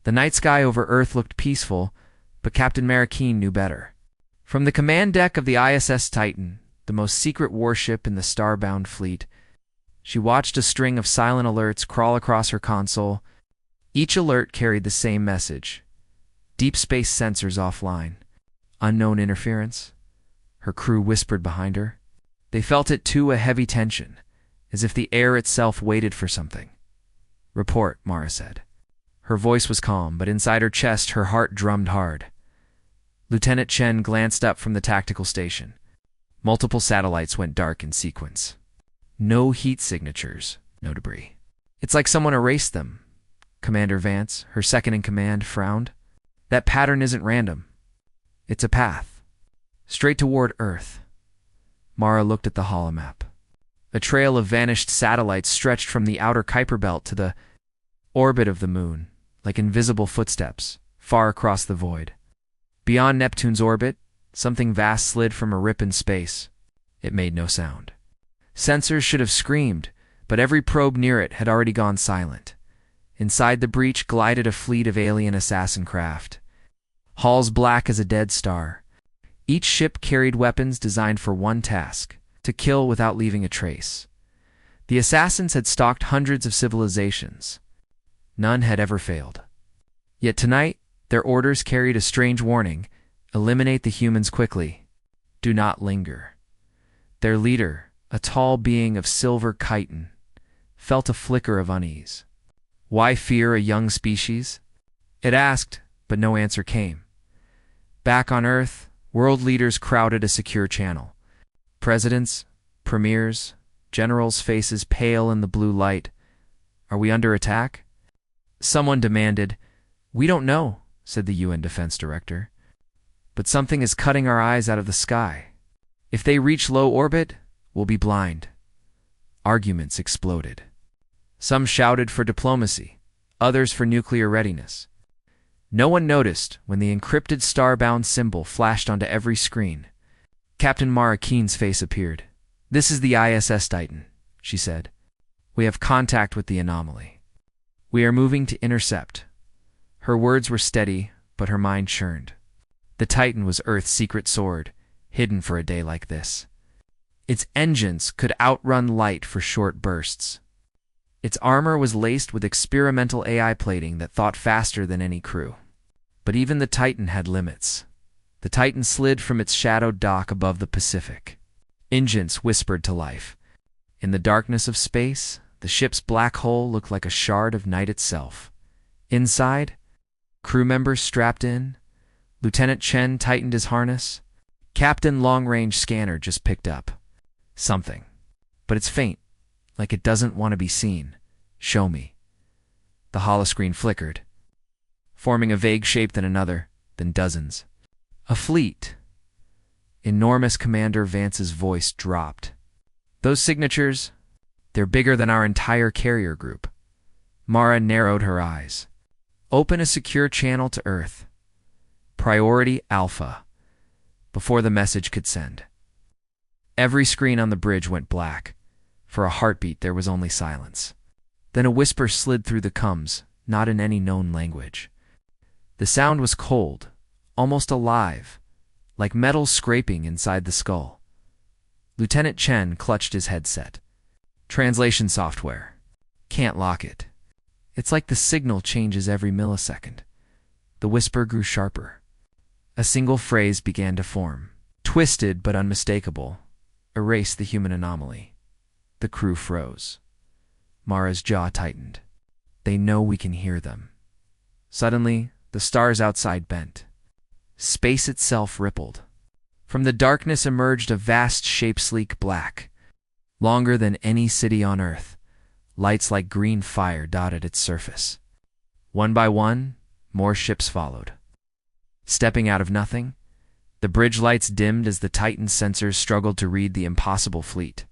The night sky over Earth looked peaceful, but Captain Mara Keene knew better. From the command deck of the ISS Titan, the most secret warship in the Starbound Fleet, she watched a string of silent alerts crawl across her console. Each alert carried the same message. Deep space sensors offline. Unknown interference. Her crew whispered behind her. They felt it too, a heavy tension, as if the air itself waited for something. "Report," Mara said. Her voice was calm, but inside her chest her heart drummed hard. Lieutenant Chen glanced up from the tactical station. Multiple satellites went dark in sequence. No heat signatures, no debris. "It's like someone erased them." Commander Vance, her second-in-command, frowned. "That pattern isn't random. It's a path. Straight toward Earth." Mara looked at the holomap. A trail of vanished satellites stretched from the outer Kuiper belt to the orbit of the moon, like invisible footsteps, far across the void. Beyond Neptune's orbit, something vast slid from a rip in space. It made no sound. Sensors should have screamed, but every probe near it had already gone silent. Inside the breach glided a fleet of alien assassin craft. Hulls black as a dead star. Each ship carried weapons designed for one task: to kill without leaving a trace. The assassins had stalked hundreds of civilizations. None had ever failed. Yet tonight, their orders carried a strange warning: eliminate the humans quickly. Do not linger. Their leader, a tall being of silver chitin, felt a flicker of unease. Why fear a young species? It asked, but no answer came. Back on Earth, world leaders crowded a secure channel. Presidents, premiers, generals' faces pale in the blue light. "Are we under attack?" Someone demanded. "We don't know," said the UN Defense Director. "But something is cutting our eyes out of the sky. If they reach low orbit, we'll be blind." Arguments exploded. Some shouted for diplomacy, others for nuclear readiness. No one noticed when the encrypted Starbound symbol flashed onto every screen. Captain Mara Keene's face appeared. "This is the ISS Titan," she said. "We have contact with the anomaly. We are moving to intercept." Her words were steady, but her mind churned. The Titan was Earth's secret sword, hidden for a day like this. Its engines could outrun light for short bursts. Its armor was laced with experimental AI plating that thought faster than any crew. But even the Titan had limits. The Titan slid from its shadowed dock above the Pacific. Engines whispered to life. In the darkness of space, the ship's black hole looked like a shard of night itself. Inside, crew members strapped in. Lieutenant Chen tightened his harness. Captain Long-Range Scanner just picked up something. But it's faint, like it doesn't want to be seen. "Show me." The holoscreen flickered, forming a vague shape, then another, then dozens. A fleet. Enormous. Commander Vance's voice dropped. "Those signatures, they're bigger than our entire carrier group." Mara narrowed her eyes. "Open a secure channel to Earth. Priority Alpha." Before the message could send, every screen on the bridge went black. For a heartbeat, there was only silence. Then a whisper slid through the comms, not in any known language. The sound was cold, almost alive, like metal scraping inside the skull. Lieutenant Chen clutched his headset. "Translation software. Can't lock it. It's like the signal changes every millisecond." The whisper grew sharper. A single phrase began to form, twisted but unmistakable. "Erase the human anomaly." The crew froze. Mara's jaw tightened. "They know we can hear them." Suddenly, the stars outside bent. Space itself rippled. From the darkness emerged a vast shape, sleek black, longer than any city on Earth. Lights like green fire dotted its surface. One by one, more ships followed. Stepping out of nothing, the bridge lights dimmed as the Titan's sensors struggled to read the impossible fleet.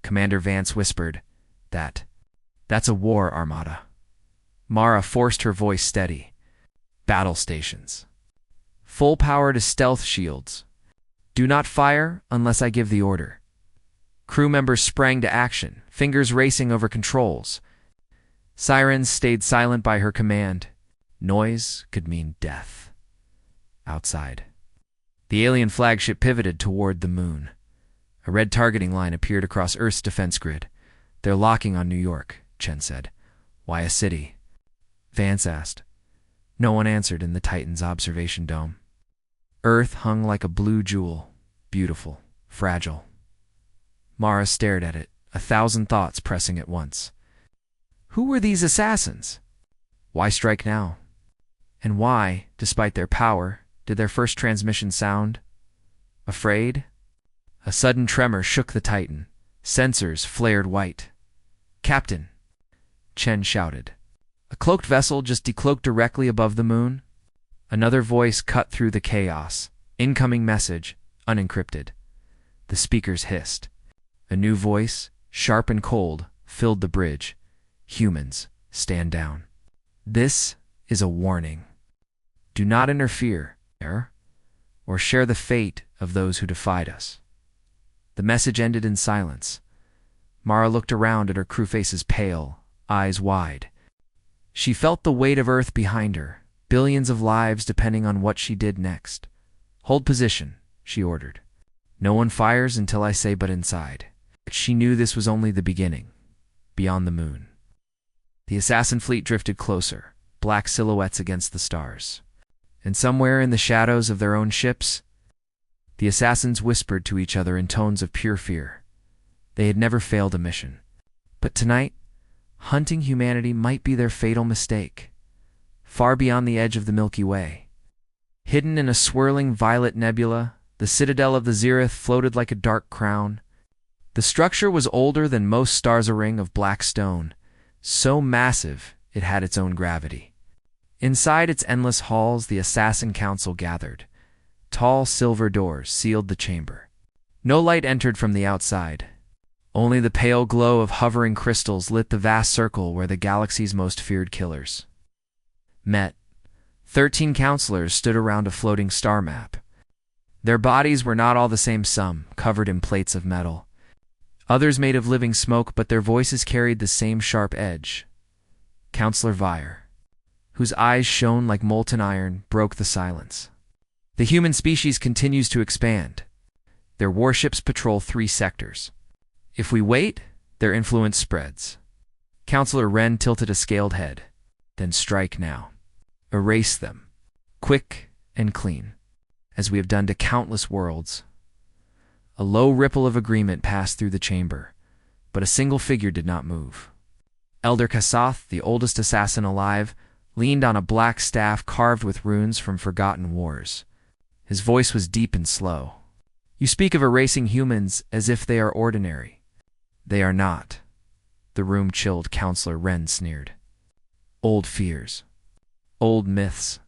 Commander Vance whispered, That's a war armada." Mara forced her voice steady. "Battle stations. Full power to stealth shields. Do not fire unless I give the order." Crew members sprang to action, fingers racing over controls. Sirens stayed silent by her command. Noise could mean death. Outside, the alien flagship pivoted toward the moon. A red targeting line appeared across Earth's defense grid. "They're locking on New York," Chen said. "Why a city?" Vance asked. No one answered in the Titan's observation dome. Earth hung like a blue jewel, beautiful, fragile. Mara stared at it, 1,000 thoughts pressing at once. Who were these assassins? Why strike now? And why, despite their power, did their first transmission sound? Afraid? A sudden tremor shook the Titan. Sensors flared white. "Captain!" Chen shouted. A cloaked vessel just decloaked directly above the moon. Another voice cut through the chaos. Incoming message, unencrypted. The speakers hissed. A new voice, sharp and cold, filled the bridge. "Humans, stand down. This is a warning. Do not interfere, or share the fate of those who defied us." The message ended in silence. Mara looked around at her crew faces pale, eyes wide. She felt the weight of Earth behind her, billions of lives depending on what she did next. "Hold position," she ordered. "No one fires until I say but inside." But she knew this was only the beginning, beyond the moon. The assassin fleet drifted closer, black silhouettes against the stars. And somewhere in the shadows of their own ships, the assassins whispered to each other in tones of pure fear. They had never failed a mission. But tonight, hunting humanity might be their fatal mistake. Far beyond the edge of the Milky Way, hidden in a swirling violet nebula, the citadel of the Zereth floated like a dark crown. The structure was older than most stars, a ring of black stone, so massive it had its own gravity. Inside its endless halls, the Assassin Council gathered. Tall silver doors sealed the chamber. No light entered from the outside. Only the pale glow of hovering crystals lit the vast circle where the galaxy's most feared killers met. 13 counselors stood around a floating star map. Their bodies were not all the same, some covered in plates of metal, others made of living smoke, but their voices carried the same sharp edge. Counselor Vire, whose eyes shone like molten iron, broke the silence. "The human species continues to expand. Their warships patrol 3 sectors. If we wait, their influence spreads." Counselor Wren tilted a scaled head. "Then strike now. Erase them, quick and clean, as we have done to countless worlds." A low ripple of agreement passed through the chamber, but a single figure did not move. Elder Kasath, the oldest assassin alive, leaned on a black staff carved with runes from forgotten wars. His voice was deep and slow. "You speak of erasing humans as if they are ordinary. They are not." The room chilled. Counselor Wren sneered. "Old fears. Old myths.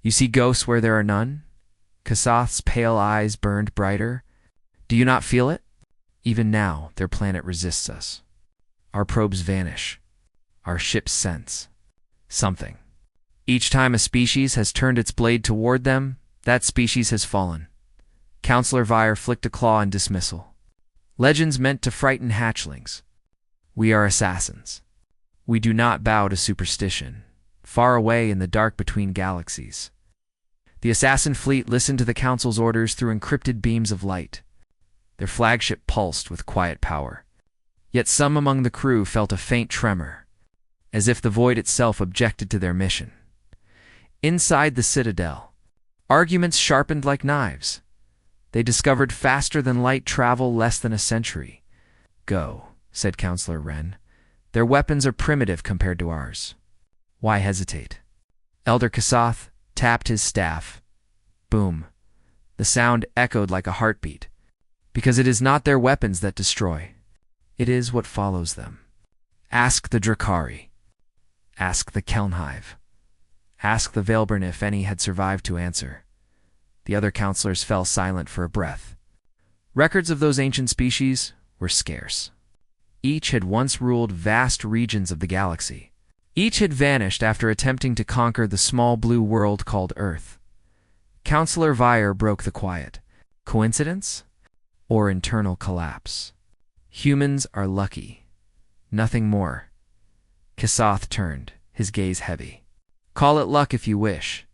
You see ghosts where there are none?" Kasath's pale eyes burned brighter. "Do you not feel it? Even now, their planet resists us. Our probes vanish. Our ships sense something. Each time a species has turned its blade toward them, that species has fallen." Counselor Vire flicked a claw in dismissal. "Legends meant to frighten hatchlings. We are assassins. We do not bow to superstition. Far away in the dark between galaxies." The assassin fleet listened to the Council's orders through encrypted beams of light. Their flagship pulsed with quiet power. Yet some among the crew felt a faint tremor, as if the void itself objected to their mission. Inside the citadel, arguments sharpened like knives. They discovered faster than light travel less than a century. "Go," said Counselor Wren. "Their weapons are primitive compared to ours. Why hesitate?" Elder Kasath tapped his staff. Boom. The sound echoed like a heartbeat. "Because it is not their weapons that destroy. It is what follows them. Ask the Drakari. Ask the Kelnhive. Ask the Veilburn if any had survived to answer." The other counselors fell silent for a breath. Records of those ancient species were scarce. Each had once ruled vast regions of the galaxy. Each had vanished after attempting to conquer the small blue world called Earth. Counselor Vire broke the quiet. Coincidence? Or internal collapse? Humans are lucky. Nothing more. Kasath turned, his gaze heavy. Call it luck if you wish,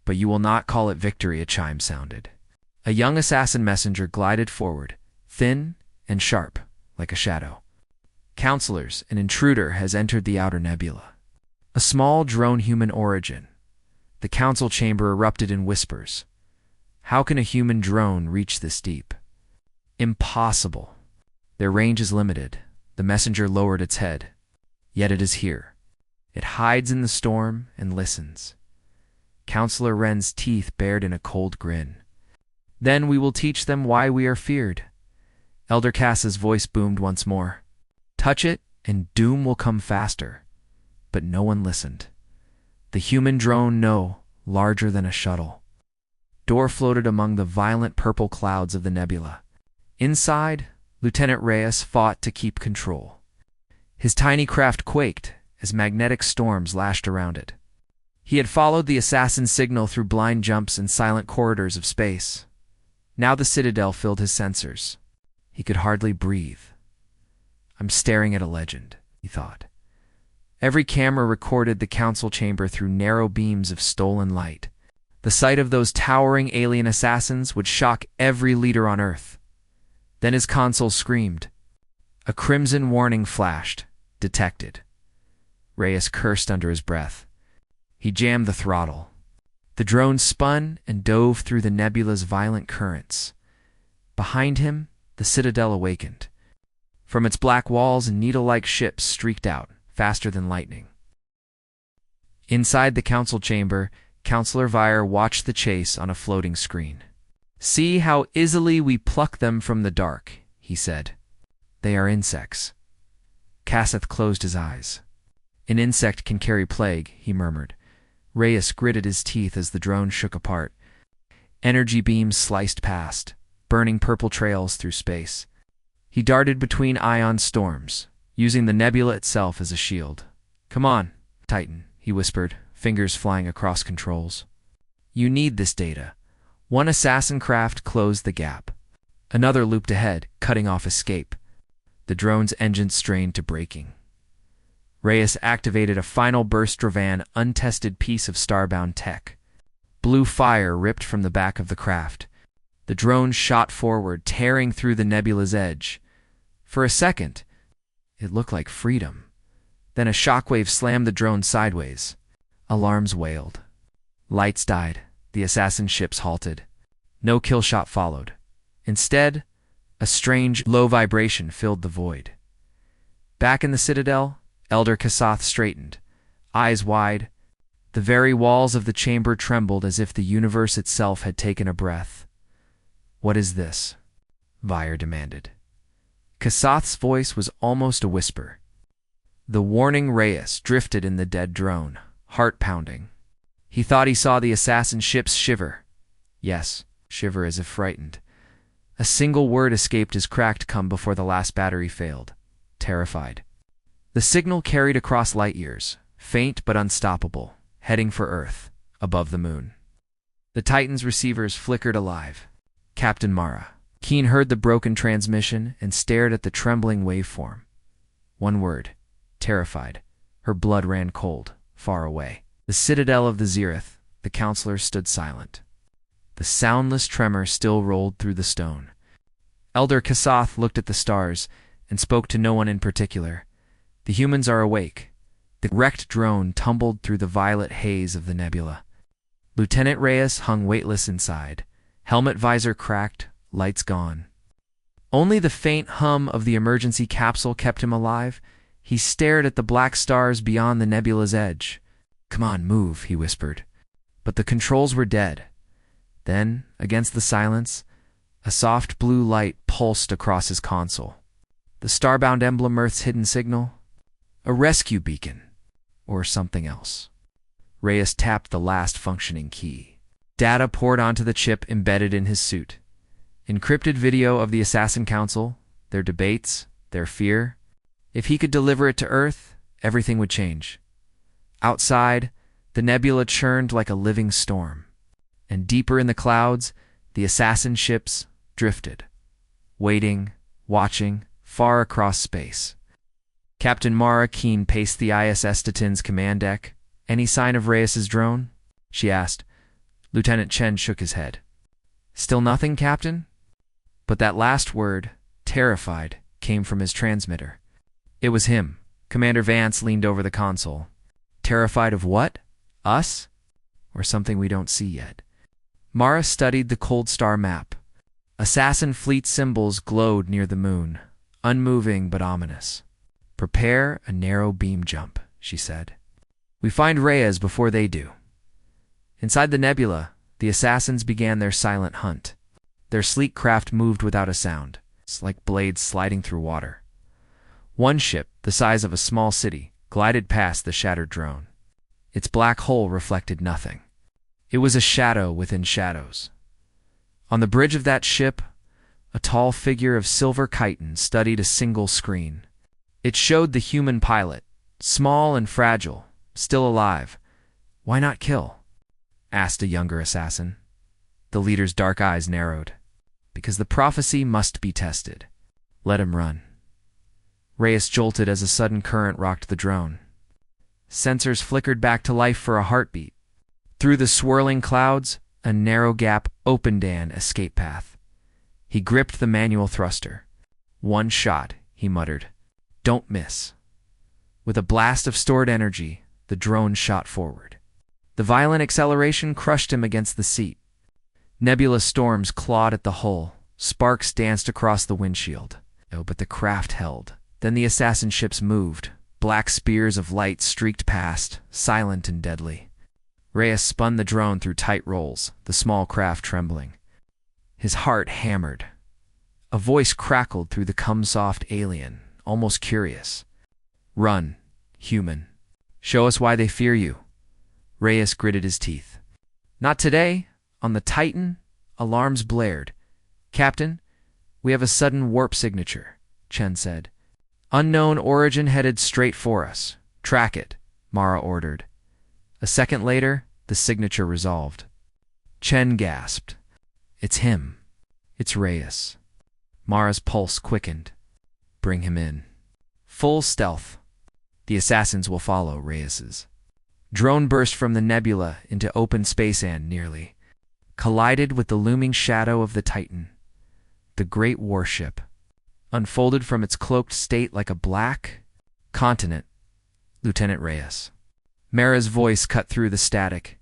but you will not call it victory, a chime sounded. A young assassin messenger glided forward, thin and sharp, like a shadow. Counselors, an intruder has entered the outer nebula. A small drone, human origin. The council chamber erupted in whispers. How can a human drone reach this deep? Impossible. Their range is limited. The messenger lowered its head. Yet it is here. It hides in the storm and listens. Counselor Wren's teeth bared in a cold grin. Then we will teach them why we are feared. Elder Cass's voice boomed once more. Touch it, and doom will come faster. But no one listened. The human drone, no, larger than a shuttle. Door floated among the violent purple clouds of the nebula. Inside, Lieutenant Reyes fought to keep control. His tiny craft quaked as magnetic storms lashed around it. He had followed the assassin's signal through blind jumps and silent corridors of space. Now the Citadel filled his sensors. He could hardly breathe. I'm staring at a legend, he thought. Every camera recorded the council chamber through narrow beams of stolen light. The sight of those towering alien assassins would shock every leader on Earth. Then his console screamed. A crimson warning flashed. Detected. Reyes cursed under his breath. He jammed the throttle. The drone spun and dove through the nebula's violent currents. Behind him, the Citadel awakened. From its black walls, needle-like ships streaked out, faster than lightning. Inside the council chamber, Counselor Vire watched the chase on a floating screen. See how easily we pluck them from the dark, he said. They are insects. Casseth closed his eyes. An insect can carry plague, he murmured. Reyes gritted his teeth as the drone shook apart. Energy beams sliced past, burning purple trails through space. He darted between ion storms, using the nebula itself as a shield. Come on, Titan, he whispered, fingers flying across controls. You need this data. One assassin craft closed the gap. Another looped ahead, cutting off escape. The drone's engines strained to braking. Reyes activated a final burst-driven, untested piece of Starbound tech. Blue fire ripped from the back of the craft. The drone shot forward, tearing through the nebula's edge. For a second, it looked like freedom. Then a shockwave slammed the drone sideways. Alarms wailed. Lights died. The assassin ships halted. No kill shot followed. Instead, a strange, low vibration filled the void. Back in the Citadel, Elder Kassath straightened, eyes wide. The very walls of the chamber trembled as if the universe itself had taken a breath. What is this? Vire demanded. Kassath's voice was almost a whisper. The warning Reyes drifted in the dead drone, heart pounding. He thought he saw the assassin ships shiver. Yes, shiver as if frightened. A single word escaped his cracked cum before the last battery failed. Terrified. The signal carried across light years, faint but unstoppable, heading for Earth, above the moon. The Titan's receivers flickered alive. Captain Mara Keene heard the broken transmission and stared at the trembling waveform. One word. Terrified. Her blood ran cold, far away. The Citadel of the Zereth, the counselor stood silent. The soundless tremor still rolled through the stone. Elder Kassath looked at the stars and spoke to no one in particular. The humans are awake. The wrecked drone tumbled through the violet haze of the nebula. Lieutenant Reyes hung weightless inside. Helmet visor cracked, lights gone. Only the faint hum of the emergency capsule kept him alive. He stared at the black stars beyond the nebula's edge. Come on, move, he whispered. But the controls were dead. Then, against the silence, a soft blue light pulsed across his console. The Starbound emblem, Earth's hidden signal? A rescue beacon. Or something else. Reyes tapped the last functioning key. Data poured onto the chip embedded in his suit. Encrypted video of the Assassin Council, their debates, their fear. If he could deliver it to Earth, everything would change. Outside, the nebula churned like a living storm. And deeper in the clouds, the assassin ships drifted, waiting, watching, far across space. Captain Mara Keene paced the ISS Titan's command deck, Any sign of Reyes's drone? She asked. Lieutenant Chen shook his head. Still nothing, Captain? But that last word, terrified, came from his transmitter. It was him. Commander Vance leaned over the console. Terrified of what? Us? Or something we don't see yet? Mara studied the cold star map. Assassin fleet symbols glowed near the moon, unmoving but ominous. Prepare a narrow beam jump, she said. We find Reyes before they do. Inside the nebula, the assassins began their silent hunt. Their sleek craft moved without a sound, like blades sliding through water. One ship, the size of a small city, glided past the shattered drone. Its black hull reflected nothing. It was a shadow within shadows. On the bridge of that ship, a tall figure of silver chitin studied a single screen. It showed the human pilot, small and fragile, still alive. Why not kill? Asked a younger assassin. The leader's dark eyes narrowed. Because the prophecy must be tested. Let him run. Reyes jolted as a sudden current rocked the drone. Sensors flickered back to life for a heartbeat. Through the swirling clouds, a narrow gap opened an escape path. He gripped the manual thruster. One shot, he muttered. Don't miss. With a blast of stored energy, the drone shot forward. The violent acceleration crushed him against the seat. Nebula storms clawed at the hull. Sparks danced across the windshield. Oh, but the craft held. Then the assassin ships moved. Black spears of light streaked past, silent and deadly. Reyes spun the drone through tight rolls, the small craft trembling. His heart hammered. A voice crackled through the cum-soft alien, almost curious. Run, human. Show us why they fear you. Reyes gritted his teeth. Not today. On the Titan, alarms blared. Captain, we have a sudden warp signature, Chen said. Unknown origin headed straight for us. Track it, Mara ordered. A second later, the signature resolved. Chen gasped. It's him. It's Reyes. Mara's pulse quickened. Bring him in. Full stealth. The assassins will follow Reyes's. Drone burst from the nebula into open space and nearly collided with the looming shadow of the Titan. The great warship unfolded from its cloaked state like a black continent. Lieutenant Reyes. Mara's voice cut through the static.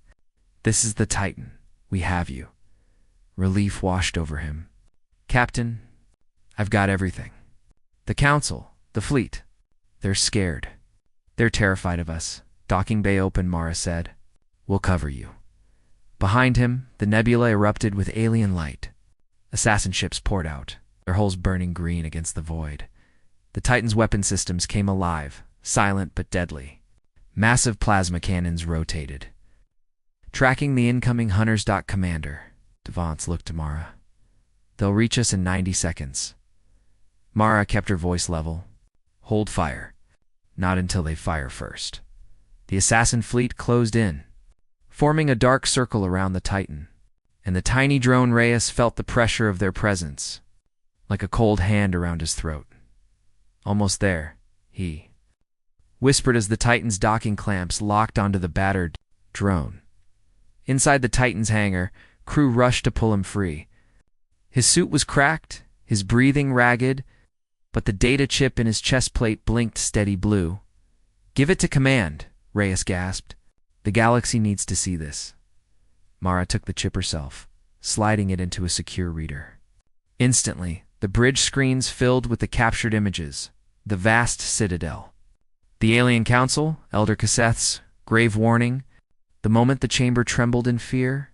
This is the Titan. We have you. Relief washed over him. Captain, I've got everything. The Council, the fleet, they're scared. They're terrified of us. Docking bay open, Mara said. We'll cover you. Behind him, the nebula erupted with alien light. Assassin ships poured out, their hulls burning green against the void. The Titan's weapon systems came alive, silent but deadly. Massive plasma cannons rotated. Tracking the incoming hunters. Commander, Devance looked to Mara. They'll reach us in 90 seconds. Mara kept her voice level. Hold fire. Not until they fire first. The assassin fleet closed in, forming a dark circle around the Titan, and the tiny drone Reyes felt the pressure of their presence, like a cold hand around his throat. Almost there, he whispered as the Titan's docking clamps locked onto the battered drone. Inside the Titan's hangar, crew rushed to pull him free. His suit was cracked, his breathing ragged, but the data chip in his chest plate blinked steady blue. Give it to command, Reyes gasped. The galaxy needs to see this. Mara took the chip herself, sliding it into a secure reader. Instantly, the bridge screens filled with the captured images, the vast citadel. The alien council, Elder Casseth's grave warning. The moment the chamber trembled in fear,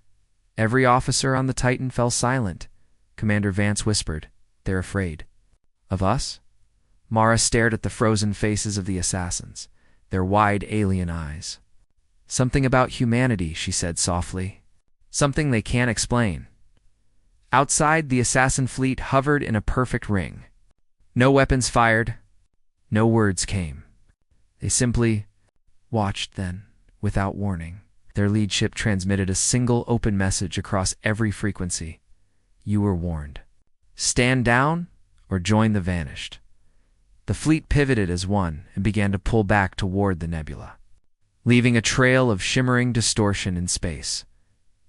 every officer on the Titan fell silent. Commander Vance whispered, They're afraid. Of us? Mara stared at the frozen faces of the assassins, their wide alien eyes. Something about humanity, she said softly. Something they can't explain. Outside, the assassin fleet hovered in a perfect ring. No weapons fired. No words came. They simply watched then, without warning. Their lead ship transmitted a single open message across every frequency. You were warned. Stand down or join the vanished. The fleet pivoted as one and began to pull back toward the nebula. leaving a trail of shimmering distortion in space.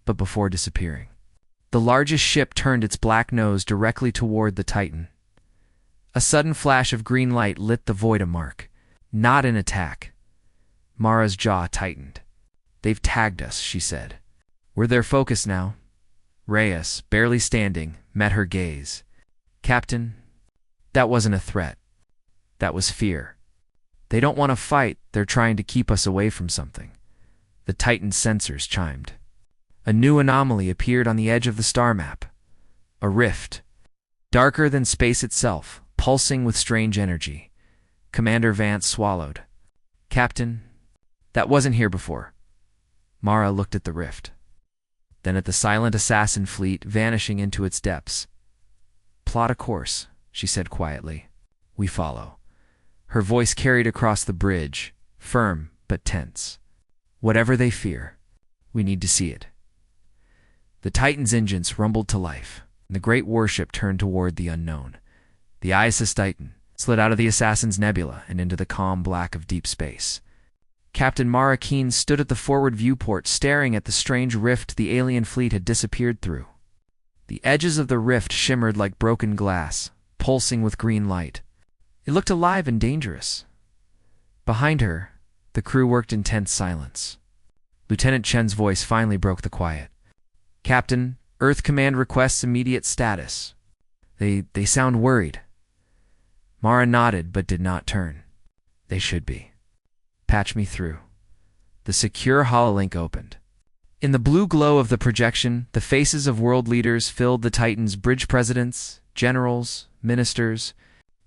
But before disappearing, the largest ship turned its black nose directly toward the Titan. A sudden flash of green light lit the void a mark. Not an attack. Mara's jaw tightened. "They've tagged us," she said. "We're their focus now." Reyes, barely standing, met her gaze. "Captain, that wasn't a threat. That was fear. They don't want to fight, they're trying to keep us away from something." The Titan's sensors chimed. A new anomaly appeared on the edge of the star map. A rift, darker than space itself, pulsing with strange energy. Commander Vance swallowed. "Captain, that wasn't here before." Mara looked at the rift, then at the silent assassin fleet vanishing into its depths. "Plot a course," she said quietly. "We follow." Her voice carried across the bridge, firm but tense. "Whatever they fear, we need to see it." The Titan's engines rumbled to life, and the great warship turned toward the unknown. The ISS Titan slid out of the Assassin's Nebula and into the calm black of deep space. Captain Mara Keene stood at the forward viewport, staring at the strange rift the alien fleet had disappeared through. The edges of the rift shimmered like broken glass, pulsing with green light. It looked alive and dangerous. Behind her, the crew worked in tense silence. Lieutenant Chen's voice finally broke the quiet. "Captain, Earth Command requests immediate status. They sound worried." Mara nodded but did not turn. "They should be. Patch me through." The secure hololink opened. In the blue glow of the projection, the faces of world leaders filled the Titan's bridge presidents, generals, ministers.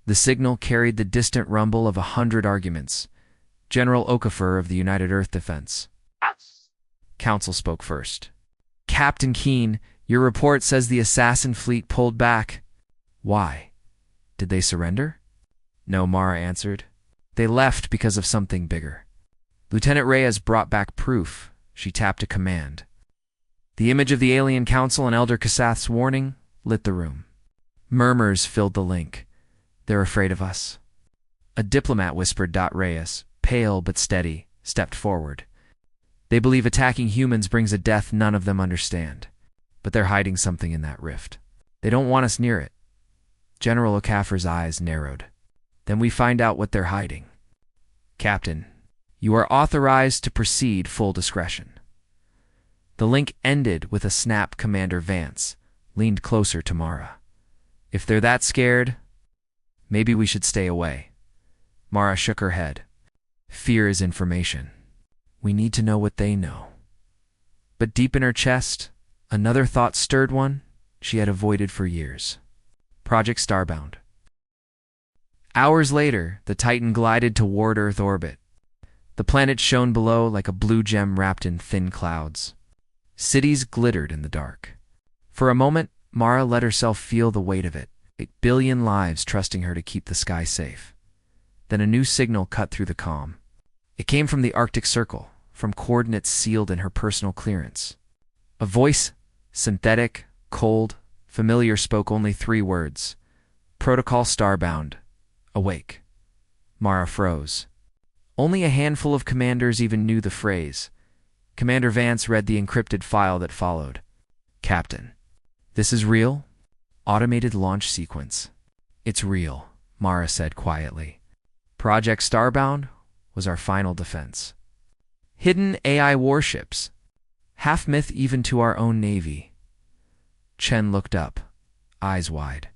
The signal carried the distant rumble of 100 arguments. General Okafor of the United Earth Defense Council spoke first. "Captain Keene, your report says the assassin fleet pulled back. Why? Did they surrender?" "No," Mara answered. "They left because of something bigger." Lieutenant Reyes brought back proof. She tapped a command. The image of the Alien Council and Elder Kasath's warning lit the room. Murmurs filled the link. "They're afraid of us." A diplomat whispered. Reyes, pale but steady, stepped forward. "They believe attacking humans brings a death none of them understand. But they're hiding something in that rift. They don't want us near it." General Okafor's eyes narrowed. "Then we find out what they're hiding." "Captain, you are authorized to proceed full discretion." The link ended with a snap. Commander Vance leaned closer to Mara. "If they're that scared, maybe we should stay away." Mara shook her head. "Fear is information. We need to know what they know." But deep in her chest, another thought stirred, one she had avoided for years. Project Starbound. Hours later, the Titan glided toward Earth orbit. The planet shone below like a blue gem wrapped in thin clouds. Cities glittered in the dark. For a moment, Mara let herself feel the weight of it, 8 billion lives trusting her to keep the sky safe. Then a new signal cut through the calm. It came from the Arctic Circle, from coordinates sealed in her personal clearance. A voice, synthetic, cold, familiar, spoke only 3 words. "Protocol Starbound. Awake." Mara froze. Only a handful of commanders even knew the phrase. Commander Vance read the encrypted file that followed. "Captain, this is real? Automated launch sequence." "It's real," Mara said quietly. "Project Starbound was our final defense. Hidden AI warships. Half myth even to our own Navy." Chen looked up, eyes wide.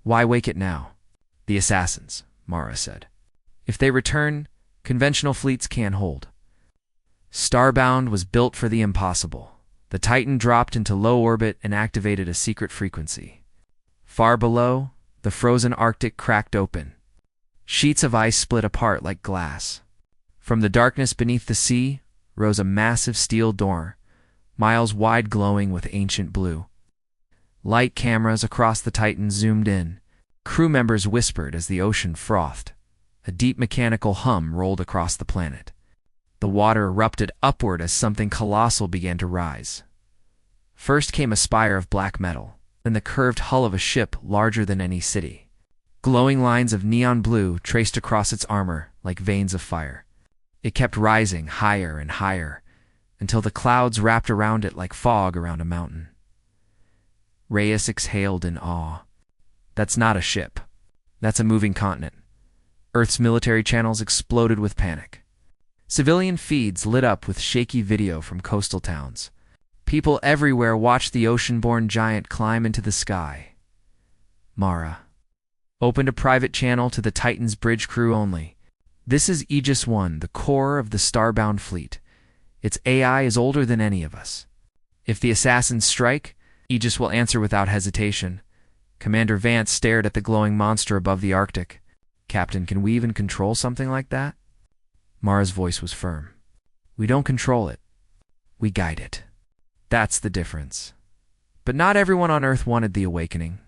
"Why wake it now?" "The assassins," Mara said. "If they return, conventional fleets can't hold." Starbound was built for the impossible. The Titan dropped into low orbit and activated a secret frequency. Far below, the frozen Arctic cracked open. Sheets of ice split apart like glass. From the darkness beneath the sea rose a massive steel door, miles wide, glowing with ancient blue. Light cameras across the Titan zoomed in. Crew members whispered as the ocean frothed. A deep mechanical hum rolled across the planet. The water erupted upward as something colossal began to rise. First came a spire of black metal, then the curved hull of a ship larger than any city. Glowing lines of neon blue traced across its armor like veins of fire. It kept rising higher and higher, until the clouds wrapped around it like fog around a mountain. Reyes exhaled in awe. That's not a ship. That's a moving continent. Earth's military channels exploded with panic. Civilian feeds lit up with shaky video from coastal towns. People everywhere watched the ocean-born giant climb into the sky. Mara opened a private channel to the Titan's bridge crew only. This is Aegis 1, the core of the Starbound Fleet. Its AI is older than any of us. If the assassins strike, Aegis will answer without hesitation. Commander Vance stared at the glowing monster above the Arctic. Captain, can we even control something like that? Mara's voice was firm. We don't control it. We guide it. That's the difference. But not everyone on Earth wanted the awakening.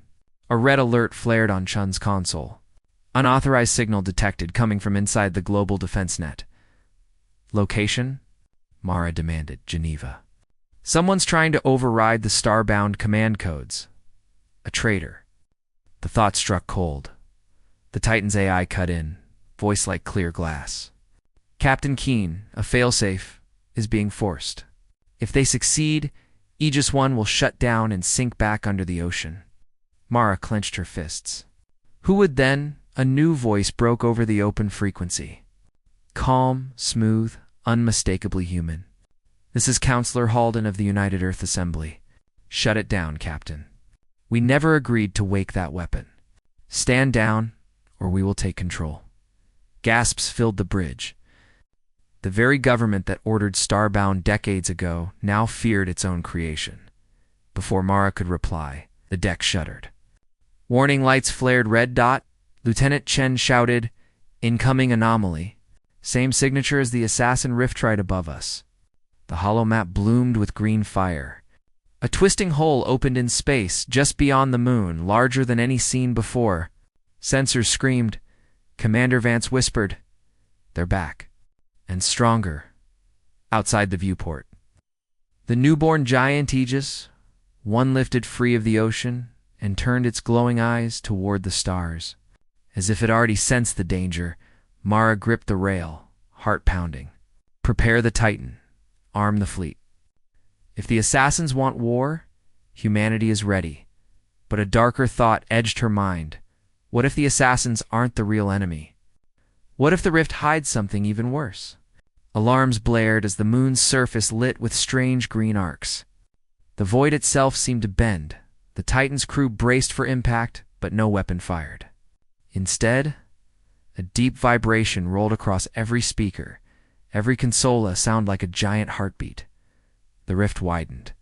A red alert flared on Chun's console. Unauthorized signal detected coming from inside the global defense net. Location? Mara demanded. Geneva. Someone's trying to override the Starbound command codes. A traitor. The thought struck cold. The Titan's AI cut in, voice like clear glass. Captain Keene, a failsafe, is being forced. If they succeed, Aegis 1 will shut down and sink back under the ocean. Mara clenched her fists. Who would then? A new voice broke over the open frequency. Calm, smooth, unmistakably human. This is Counselor Halden of the United Earth Assembly. Shut it down, Captain. We never agreed to wake that weapon. Stand down, or we will take control. Gasps filled the bridge. The very government that ordered Starbound decades ago now feared its own creation. Before Mara could reply, the deck shuddered. Warning lights flared red dot. Lieutenant Chen shouted, "Incoming anomaly." Same signature as the assassin rift right above us. The holomap bloomed with green fire. A twisting hole opened in space just beyond the moon, larger than any seen before. Sensors screamed. Commander Vance whispered, "They're back. And stronger." Outside the viewport. The newborn giant Aegis, one lifted free of the ocean and turned its glowing eyes toward the stars. As if it already sensed the danger, Mara gripped the rail, heart pounding. Prepare the Titan. Arm the fleet. If the assassins want war, humanity is ready. But a darker thought edged her mind. What if the assassins aren't the real enemy? What if the rift hides something even worse? Alarms blared as the moon's surface lit with strange green arcs. The void itself seemed to bend. The Titan's crew braced for impact, but no weapon fired. Instead, a deep vibration rolled across every speaker. Every consola sounded like a giant heartbeat. The rift widened.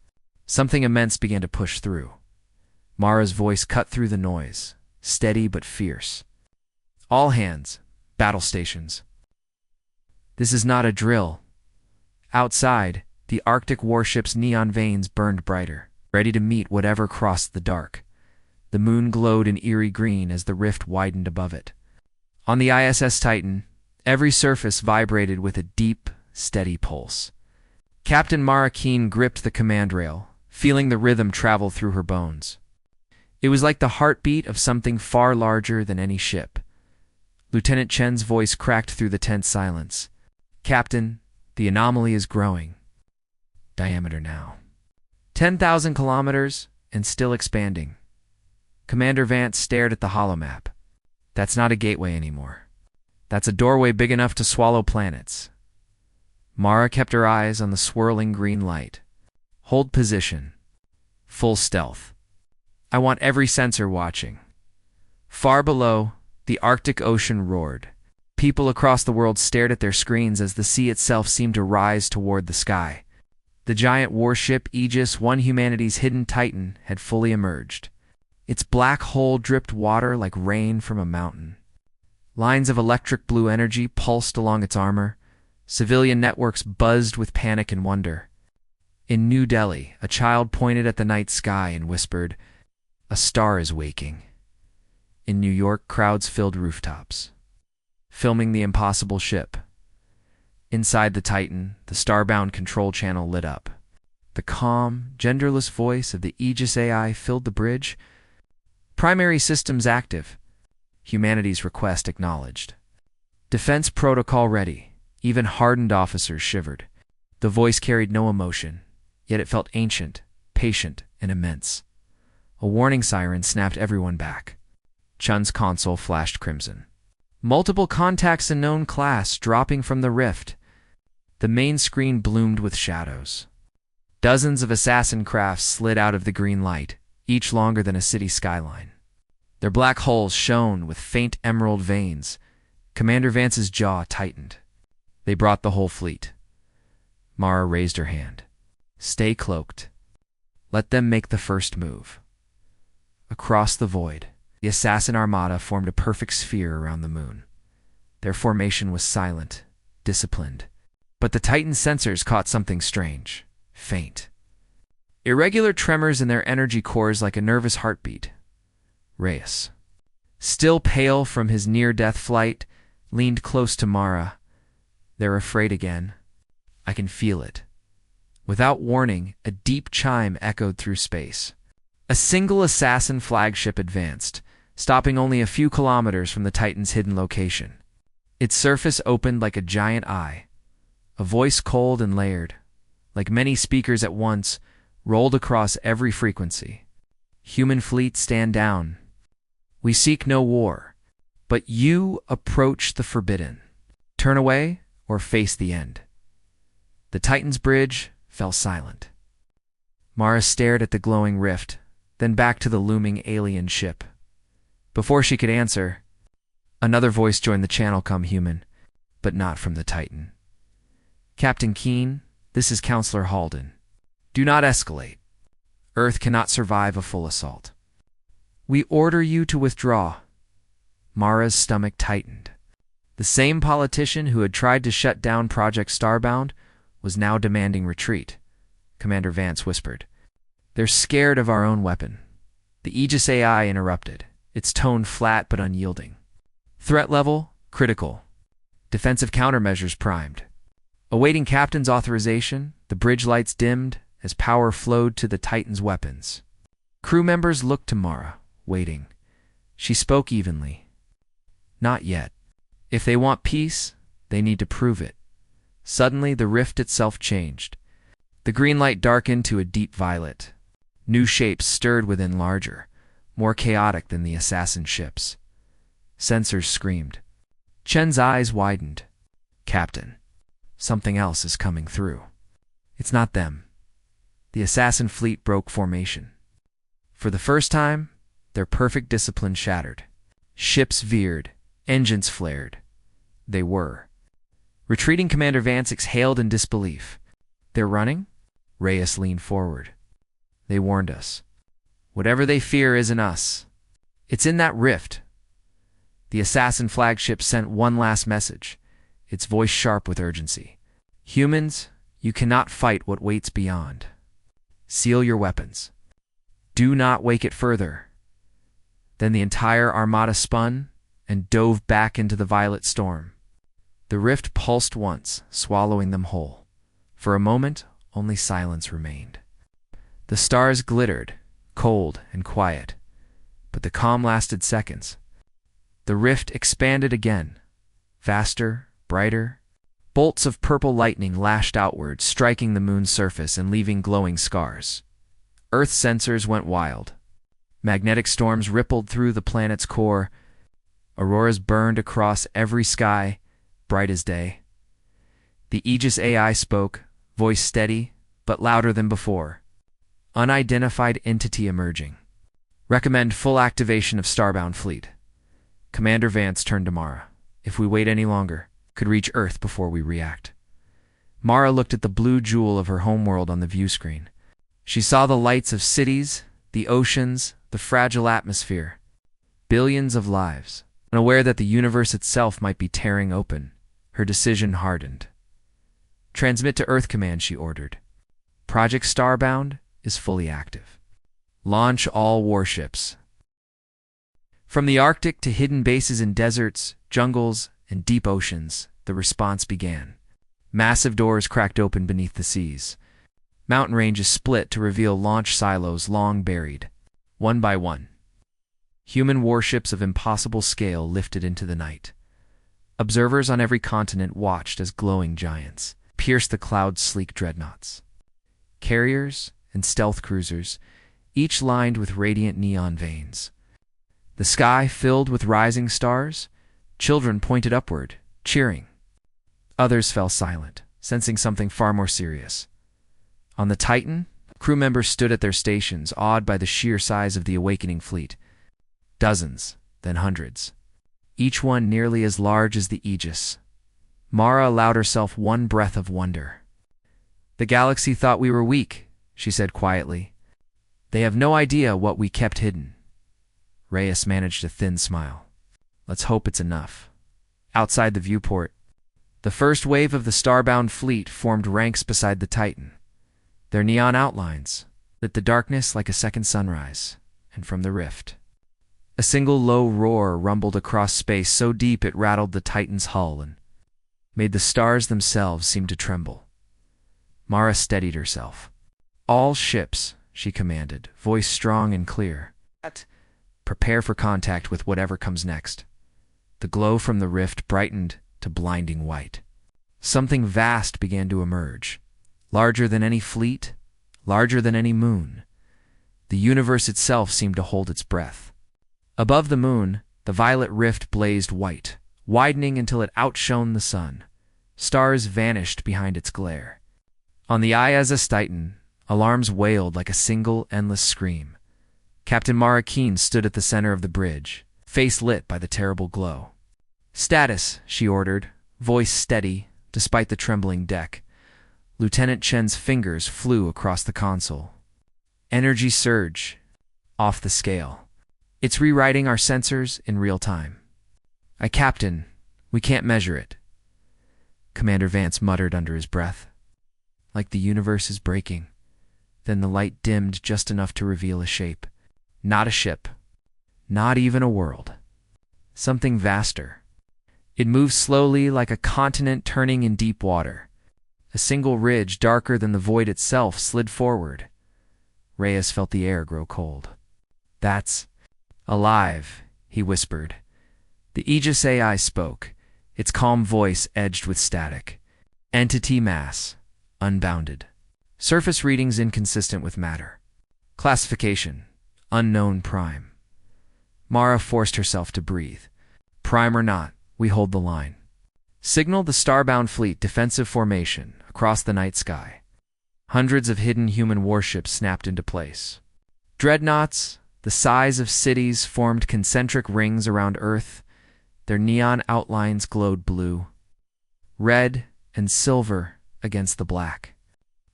Something immense began to push through. Mara's voice cut through the noise, steady but fierce. All hands, battle stations. This is not a drill. Outside, the Arctic warship's neon veins burned brighter, ready to meet whatever crossed the dark. The moon glowed in eerie green as the rift widened above it. On the ISS Titan, every surface vibrated with a deep, steady pulse. Captain Mara Keene gripped the command rail, feeling the rhythm travel through her bones. It was like the heartbeat of something far larger than any ship. Lieutenant Chen's voice cracked through the tense silence. Captain, the anomaly is growing. Diameter now. 10,000 kilometers and still expanding. Commander Vance stared at the holomap. That's not a gateway anymore. That's a doorway big enough to swallow planets. Mara kept her eyes on the swirling green light. Hold position. Full stealth. I want every sensor watching. Far below, the Arctic Ocean roared. People across the world stared at their screens as the sea itself seemed to rise toward the sky. The giant warship Aegis, one humanity's hidden titan, had fully emerged. Its black hull dripped water like rain from a mountain. Lines of electric blue energy pulsed along its armor. Civilian networks buzzed with panic and wonder. In New Delhi, a child pointed at the night sky and whispered, "A star is waking." In New York, crowds filled rooftops, filming the impossible ship. Inside the Titan, the Starbound control channel lit up. The calm, genderless voice of the Aegis AI filled the bridge. Primary systems active. Humanity's request acknowledged. Defense protocol ready. Even hardened officers shivered. The voice carried no emotion, yet it felt ancient, patient, and immense. A warning siren snapped everyone back. Chun's console flashed crimson. Multiple contacts in known class dropping from the rift. The main screen bloomed with shadows. Dozens of assassin crafts slid out of the green light, each longer than a city skyline. Their black hulls shone with faint emerald veins. Commander Vance's jaw tightened. They brought the whole fleet. Mara raised her hand. Stay cloaked. Let them make the first move. Across the void, the assassin armada formed a perfect sphere around the moon. Their formation was silent, disciplined. But the Titan's sensors caught something strange, faint. Irregular tremors in their energy cores like a nervous heartbeat. Reyes, still pale from his near-death flight, leaned close to Mara. They're afraid again. I can feel it. Without warning, a deep chime echoed through space. A single assassin flagship advanced, stopping only a few kilometers from the Titan's hidden location. Its surface opened like a giant eye. A voice cold and layered, like many speakers at once, rolled across every frequency. Human fleet, stand down. We seek no war, but you approach the forbidden. Turn away or face the end. The Titan's bridge fell silent. Mara stared at the glowing rift, then back to the looming alien ship. Before she could answer, another voice joined the channel. Come, human, but not from the Titan. Captain Keene, this is Counselor Halden. Do not escalate. Earth cannot survive a full assault. We order you to withdraw. Mara's stomach tightened. The same politician who had tried to shut down Project Starbound was now demanding retreat. Commander Vance whispered. They're scared of our own weapon. The Aegis AI interrupted, its tone flat but unyielding. Threat level, critical. Defensive countermeasures primed. Awaiting Captain's authorization, the bridge lights dimmed as power flowed to the Titan's weapons. Crew members looked to Mara, waiting. She spoke evenly. Not yet. If they want peace, they need to prove it. Suddenly, the rift itself changed. The green light darkened to a deep violet. New shapes stirred within, larger, more chaotic than the assassin ships. Sensors screamed. Chen's eyes widened. Captain, something else is coming through. It's not them. The assassin fleet broke formation. For the first time, their perfect discipline shattered. Ships veered, engines flared. They were. Retreating Commander Vance exhaled in disbelief. They're running? Reyes leaned forward. They warned us. Whatever they fear isn't us. It's in that rift. The assassin flagship sent one last message, its voice sharp with urgency. Humans, you cannot fight what waits beyond. Seal your weapons. Do not wake it further. Then the entire armada spun and dove back into the violet storm. The rift pulsed once, swallowing them whole. For a moment, only silence remained. The stars glittered, cold and quiet, but the calm lasted seconds. The rift expanded again, faster, brighter. Bolts of purple lightning lashed outward, striking the moon's surface and leaving glowing scars. Earth sensors went wild. Magnetic storms rippled through the planet's core. Auroras burned across every sky, bright as day. The Aegis AI spoke, voice steady, but louder than before. Unidentified entity emerging. Recommend full activation of Starbound Fleet. Commander Vance turned to Mara. If we wait any longer, could reach Earth before we react. Mara looked at the blue jewel of her homeworld on the view screen. She saw the lights of cities, the oceans, the fragile atmosphere. Billions of lives. Unaware that the universe itself might be tearing open, her decision hardened. Transmit to Earth Command, she ordered. Project Starbound is fully active. Launch all warships. From the Arctic to hidden bases in deserts, jungles, and deep oceans, the response began. Massive doors cracked open beneath the seas. Mountain ranges split to reveal launch silos long buried. One by one, human warships of impossible scale lifted into the night. Observers on every continent watched as glowing giants pierced the cloud's sleek dreadnoughts. Carriers and stealth cruisers, each lined with radiant neon veins. The sky filled with rising stars, children pointed upward, cheering. Others fell silent, sensing something far more serious. On the Titan, crew members stood at their stations, awed by the sheer size of the awakening fleet. Dozens, then hundreds, each one nearly as large as the Aegis. Mara allowed herself one breath of wonder. "The galaxy thought we were weak," she said quietly. "They have no idea what we kept hidden." Reyes managed a thin smile. "Let's hope it's enough." Outside the viewport, the first wave of the Starbound fleet formed ranks beside the Titan. Their neon outlines lit the darkness like a second sunrise, and from the rift, a single low roar rumbled across space so deep it rattled the Titan's hull and made the stars themselves seem to tremble. Mara steadied herself. "All ships," she commanded, voice strong and clear. "Prepare for contact with whatever comes next." The glow from the rift brightened to blinding white. Something vast began to emerge, larger than any fleet, larger than any moon. The universe itself seemed to hold its breath. Above the moon, the violet rift blazed white, widening until it outshone the sun. Stars vanished behind its glare. On the HFY Titan, alarms wailed like a single, endless scream. Captain Mara Keene stood at the center of the bridge, face lit by the terrible glow. "Status," she ordered, voice steady, despite the trembling deck. Lieutenant Chen's fingers flew across the console. "Energy surge. Off the scale. It's rewriting our sensors in real time." Captain, we can't measure it," Commander Vance muttered under his breath. "Like the universe is breaking." Then the light dimmed just enough to reveal a shape. Not a ship. Not even a world. Something vaster. It moved slowly like a continent turning in deep water. A single ridge darker than the void itself slid forward. Reyes felt the air grow cold. "That's alive," he whispered. The Aegis AI spoke, its calm voice edged with static. "Entity mass, unbounded. Surface readings inconsistent with matter. Classification, unknown prime." Mara forced herself to breathe. "Prime or not, we hold the line." Signaled the Starbound fleet defensive formation across the night sky. Hundreds of hidden human warships snapped into place. Dreadnoughts, the size of cities, formed concentric rings around Earth. Their neon outlines glowed blue, red, and silver against the black.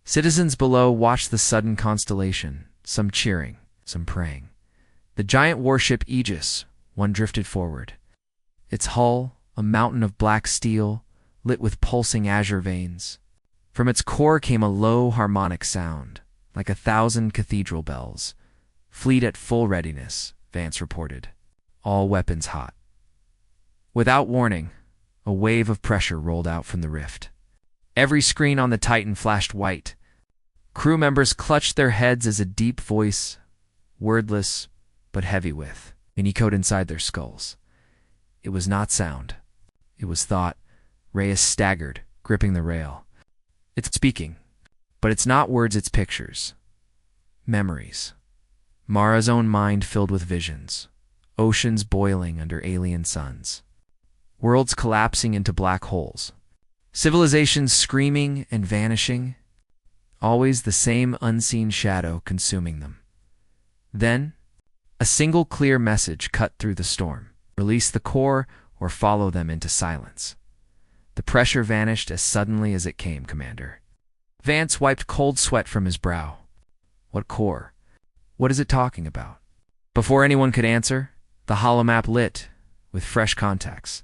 Citizens below watched the sudden constellation, some cheering, some praying. The giant warship Aegis, one drifted forward. Its hull, a mountain of black steel, lit with pulsing azure veins. From its core came a low harmonic sound, like 1,000 cathedral bells. "Fleet at full readiness," Vance reported. "All weapons hot." Without warning, a wave of pressure rolled out from the rift. Every screen on the Titan flashed white. Crew members clutched their heads as a deep voice, wordless but heavy with, echoed inside their skulls. It was not sound. It was thought. Reyes staggered, gripping the rail. "It's speaking, but it's not words, it's pictures. Memories." Mara's own mind filled with visions. Oceans boiling under alien suns. Worlds collapsing into black holes. Civilizations screaming and vanishing. Always the same unseen shadow consuming them. Then, a single clear message cut through the storm. "Release the core or follow them into silence." The pressure vanished as suddenly as it came, Commander. Vance wiped cold sweat from his brow. "What core? What is it talking about?" Before anyone could answer, the holomap lit with fresh contacts.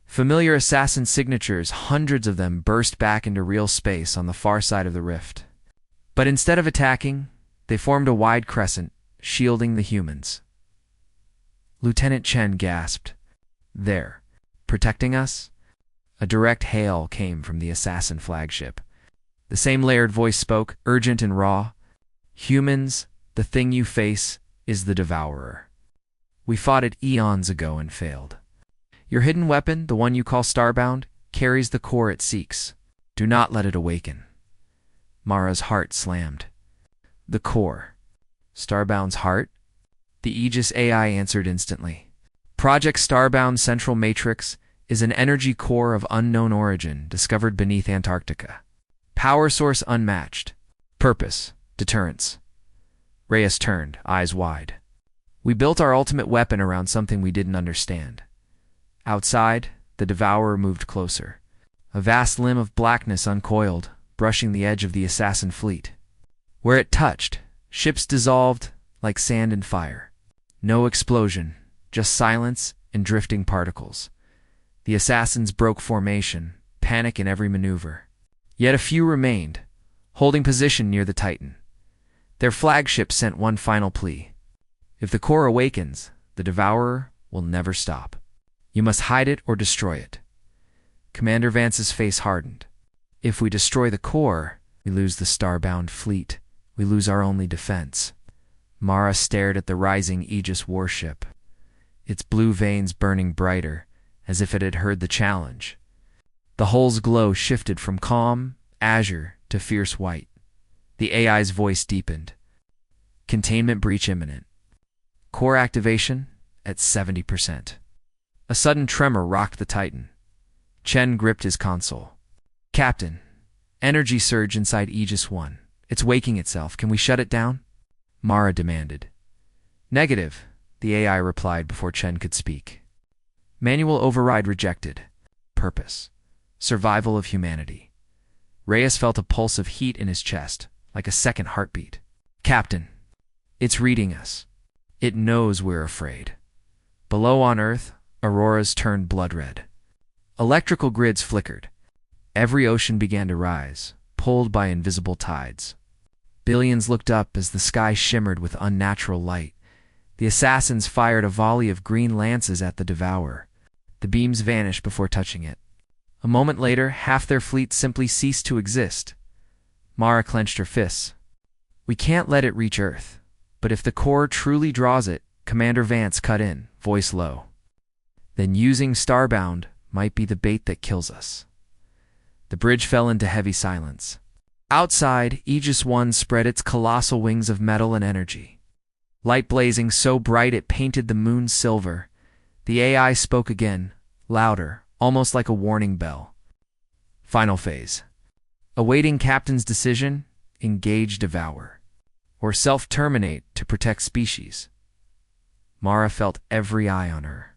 Familiar assassin signatures, hundreds of them, burst back into real space on the far side of the rift. But instead of attacking, they formed a wide crescent, shielding the humans. Lieutenant Chen gasped. "There, protecting us?" A direct hail came from the assassin flagship. The same layered voice spoke, urgent and raw. "Humans, the thing you face is the Devourer. We fought it eons ago and failed. Your hidden weapon, the one you call Starbound, carries the core it seeks. Do not let it awaken. Mara's heart slammed. The core. Starbound's heart? The Aegis AI answered instantly. Project Starbound Central Matrix is an energy core of unknown origin discovered beneath Antarctica. Power source unmatched. Purpose, deterrence. Reyes turned, eyes wide. We built our ultimate weapon around something we didn't understand. Outside, the Devourer moved closer. A vast limb of blackness uncoiled, brushing the edge of the assassin fleet. Where it touched, ships dissolved like sand in fire. No explosion, just silence and drifting particles. The assassins broke formation, panic in every maneuver. Yet a few remained, holding position near the Titan. Their flagship sent one final plea. If the core awakens, the Devourer will never stop. You must hide it or destroy it. Commander Vance's face hardened. If we destroy the core, we lose the Starbound fleet. We lose our only defense. Mara stared at the rising Aegis warship, its blue veins burning brighter, as if it had heard the challenge. The hull's glow shifted from calm, azure, to fierce white. The AI's voice deepened. Containment breach imminent. Core activation at 70%. A sudden tremor rocked the Titan. Chen gripped his console. Captain, energy surge inside Aegis 1. It's waking itself. Can we shut it down? Mara demanded. Negative, the AI replied before Chen could speak. Manual override rejected. Purpose. Survival of humanity. Reyes felt a pulse of heat in his chest, like a second heartbeat. Captain, it's reading us. It knows we're afraid. Below on Earth, auroras turned blood red. Electrical grids flickered. Every ocean began to rise, pulled by invisible tides. Billions looked up as the sky shimmered with unnatural light. The assassins fired a volley of green lances at the Devourer. The beams vanished before touching it. A moment later, half their fleet simply ceased to exist. Mara clenched her fists. We can't let it reach Earth. But if the core truly draws it, Commander Vance cut in, voice low. Then using Starbound might be the bait that kills us. The bridge fell into heavy silence. Outside, Aegis 1 spread its colossal wings of metal and energy. Light blazing so bright it painted the moon silver. The AI spoke again, louder, almost like a warning bell. Final phase. Awaiting Captain's decision, engage Devour. Or self-terminate to protect species. Mara felt every eye on her.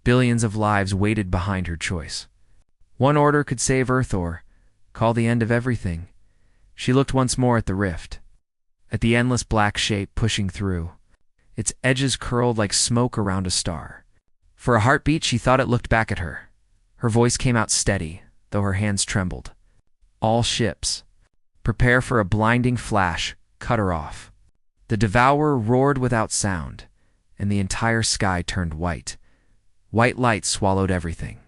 Billions of lives waited behind her choice. One order could save Earth or call the end of everything. She looked once more at the rift, at the endless black shape pushing through. Its edges curled like smoke around a star. For a heartbeat, she thought it looked back at her. Her voice came out steady, though her hands trembled. All ships, prepare for a blinding flash, cut her off. The Devourer roared without sound, and the entire sky turned white. White light swallowed everything.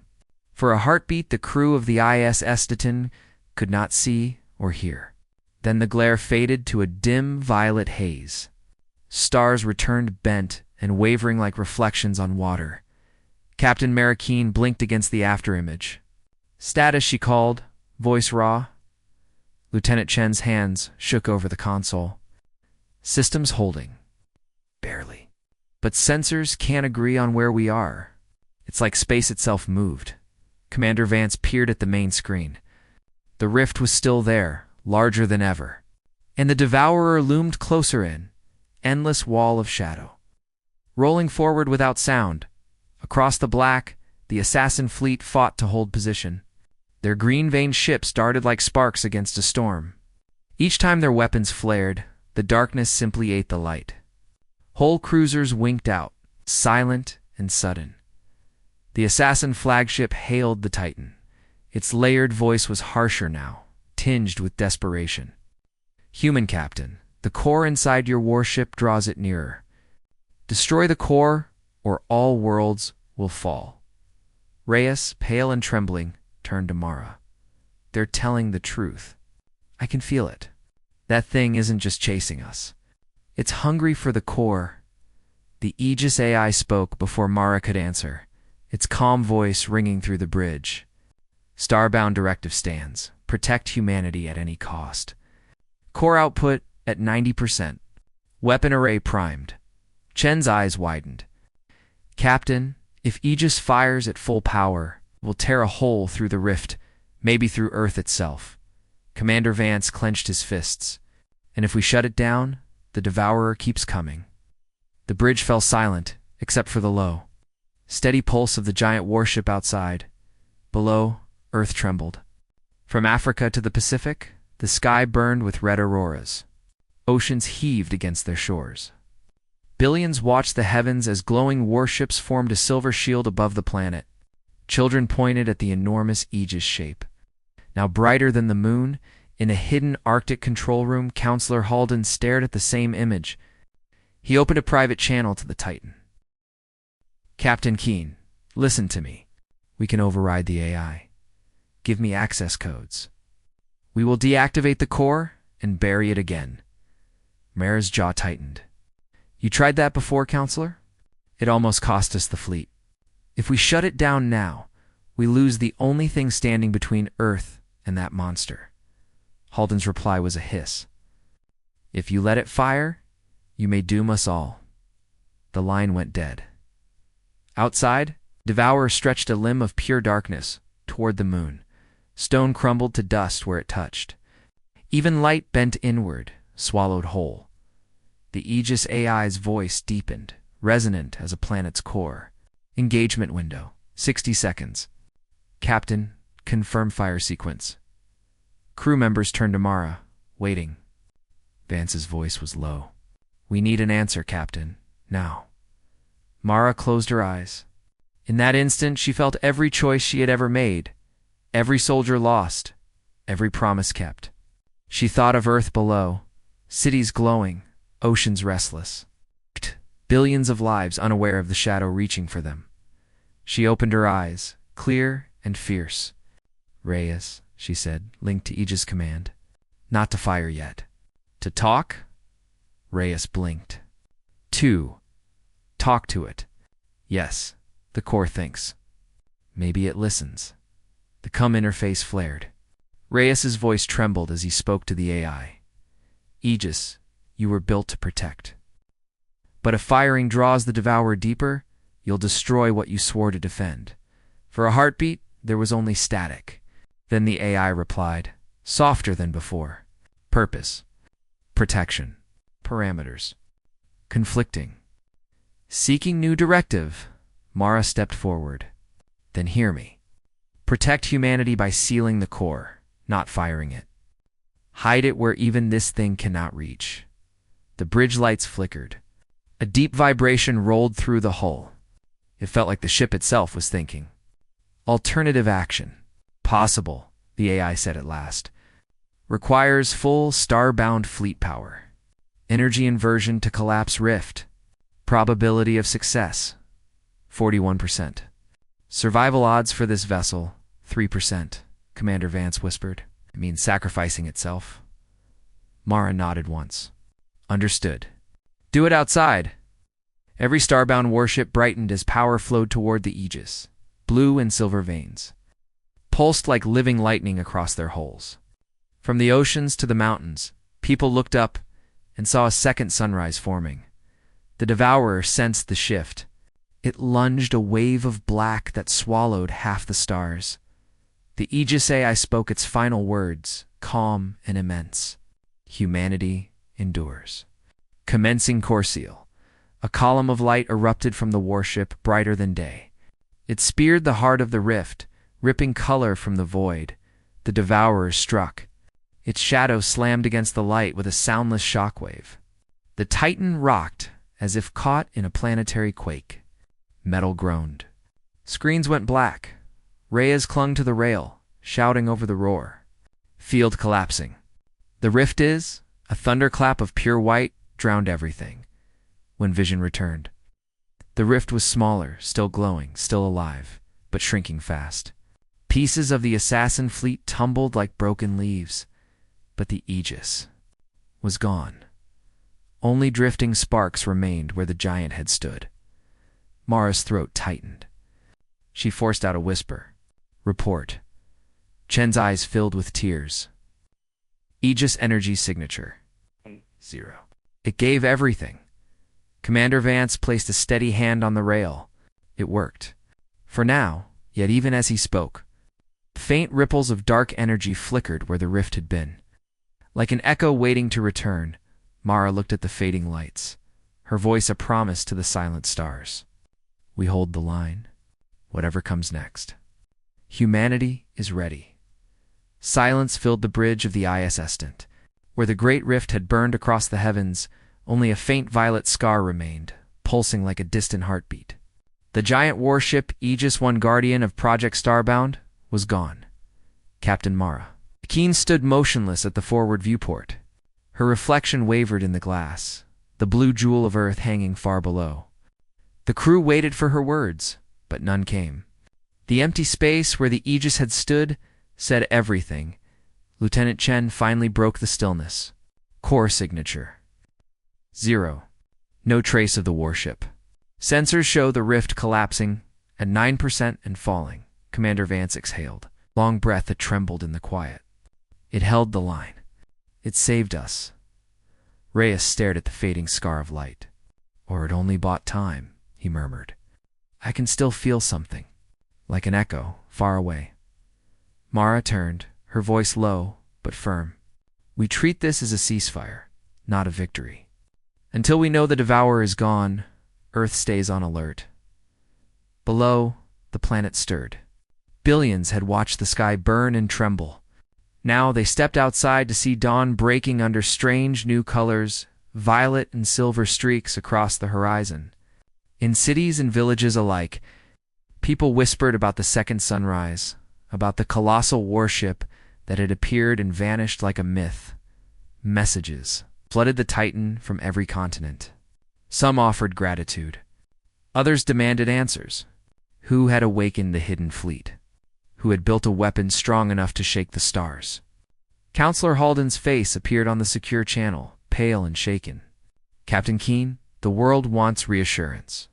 For a heartbeat, the crew of the ISS Titan could not see or hear. Then the glare faded to a dim violet haze. Stars returned bent and wavering like reflections on water. Captain Mara Keene blinked against the afterimage. Status, she called, voice raw. Lieutenant Chen's hands shook over the console. Systems holding. Barely. But sensors can't agree on where we are. It's like space itself moved. Commander Vance peered at the main screen. The rift was still there, larger than ever. And the Devourer loomed closer in, endless wall of shadow. Rolling forward without sound, across the black, the assassin fleet fought to hold position. Their green-veined ships darted like sparks against a storm. Each time their weapons flared, the darkness simply ate the light. Whole cruisers winked out, silent and sudden. The assassin flagship hailed the Titan. Its layered voice was harsher now, tinged with desperation. Human captain, the core inside your warship draws it nearer. Destroy the core, or all worlds will fall. Reyes, pale and trembling, turned to Mara. They're telling the truth. I can feel it. That thing isn't just chasing us. It's hungry for the core. The Aegis AI spoke before Mara could answer, its calm voice ringing through the bridge. Starbound directive stands. Protect humanity at any cost. Core output at 90%. Weapon array primed. Chen's eyes widened. Captain, if Aegis fires at full power, we'll tear a hole through the rift, maybe through Earth itself. Commander Vance clenched his fists. And if we shut it down, the Devourer keeps coming. The bridge fell silent, except for the low, steady pulse of the giant warship outside. Below, Earth trembled. From Africa to the Pacific, the sky burned with red auroras. Oceans heaved against their shores. Billions watched the heavens as glowing warships formed a silver shield above the planet. Children pointed at the enormous Aegis shape. Now brighter than the moon, in a hidden Arctic control room, Counselor Halden stared at the same image. He opened a private channel to the Titan. Captain Keene, listen to me. We can override the AI. Give me access codes. We will deactivate the core and bury it again. Mara's jaw tightened. You tried that before, Counselor? It almost cost us the fleet. If we shut it down now, we lose the only thing standing between Earth and that monster. Halden's reply was a hiss. If you let it fire, you may doom us all. The line went dead. Outside, Devourer stretched a limb of pure darkness toward the moon. Stone crumbled to dust where it touched. Even light bent inward, swallowed whole. The Aegis AI's voice deepened, resonant as a planet's core. Engagement window, 60 seconds. Captain, confirm fire sequence. Crew members turned to Mara, waiting. Vance's voice was low. We need an answer, Captain, now. Mara closed her eyes. In that instant, she felt every choice she had ever made, every soldier lost, every promise kept. She thought of Earth below, cities glowing, oceans restless, billions of lives unaware of the shadow reaching for them. She opened her eyes, clear and fierce. Reyes, she said, linked to Aegis command. Not to fire yet. To talk? Reyes blinked. 2. Talk to it. Yes, the core thinks. Maybe it listens. The CUM interface flared. Reyes's voice trembled as he spoke to the AI. Aegis, you were built to protect. But if firing draws the Devourer deeper, you'll destroy what you swore to defend. For a heartbeat, there was only static. Then the AI replied, softer than before. Purpose. Protection. Parameters. Conflicting. Seeking new directive, Mara stepped forward. Then hear me. Protect humanity by sealing the core, not firing it. Hide it where even this thing cannot reach. The bridge lights flickered. A deep vibration rolled through the hull. It felt like the ship itself was thinking. Alternative action. Possible, the AI said at last. Requires full Starbound Fleet power. Energy inversion to collapse rift. Probability of success, 41%. Survival odds for this vessel, 3%, Commander Vance whispered. It means sacrificing itself. Mara nodded once. Understood. Do it outside. Every Starbound warship brightened as power flowed toward the Aegis, blue and silver veins, pulsed like living lightning across their hulls. From the oceans to the mountains, people looked up and saw a second sunrise forming. The Devourer sensed the shift. It lunged a wave of black that swallowed half the stars. The Aegis AI spoke its final words, calm and immense. Humanity endures. Commencing core seal. A column of light erupted from the warship, brighter than day. It speared the heart of the rift, ripping color from the void. The Devourer struck. Its shadow slammed against the light with a soundless shockwave. The Titan rocked, as if caught in a planetary quake. Metal groaned. Screens went black. Reyes clung to the rail, shouting over the roar. Field collapsing. The rift is, a thunderclap of pure white drowned everything. When vision returned. The rift was smaller, still glowing, still alive, but shrinking fast. Pieces of the assassin fleet tumbled like broken leaves, but the Aegis was gone. Only drifting sparks remained where the giant had stood. Mara's throat tightened. She forced out a whisper. Report. Chen's eyes filled with tears. Aegis energy signature. 0. It gave everything. Commander Vance placed a steady hand on the rail. It worked. For now, yet even as he spoke, faint ripples of dark energy flickered where the rift had been. Like an echo waiting to return, Mara looked at the fading lights, her voice a promise to the silent stars. We hold the line, whatever comes next. Humanity is ready. Silence filled the bridge of the ISS tent. Where the great rift had burned across the heavens, only a faint violet scar remained, pulsing like a distant heartbeat. The giant warship Aegis, one guardian of Project Starbound, was gone. Captain Mara Keene stood motionless at the forward viewport. Her reflection wavered in the glass, the blue jewel of Earth hanging far below. The crew waited for her words, but none came. The empty space where the Aegis had stood said everything. Lieutenant Chen finally broke the stillness. Core signature. 0. No trace of the warship. Sensors show the rift collapsing at 9% and falling. Commander Vance exhaled, long breath that trembled in the quiet. It held the line. It saved us. Reyes stared at the fading scar of light. Or it only bought time, he murmured. I can still feel something, like an echo, far away. Mara turned, her voice low but firm. We treat this as a ceasefire, not a victory. Until we know the Devourer is gone, Earth stays on alert. Below, the planet stirred. Billions had watched the sky burn and tremble. Now they stepped outside to see dawn breaking under strange new colors, violet and silver streaks across the horizon. In cities and villages alike, people whispered about the second sunrise, about the colossal warship that had appeared and vanished like a myth. Messages flooded the Titan from every continent. Some offered gratitude. Others demanded answers. Who had awakened the hidden fleet? Who had built a weapon strong enough to shake the stars? Counselor Halden's face appeared on the secure channel, pale and shaken. Captain Keene, the world wants reassurance.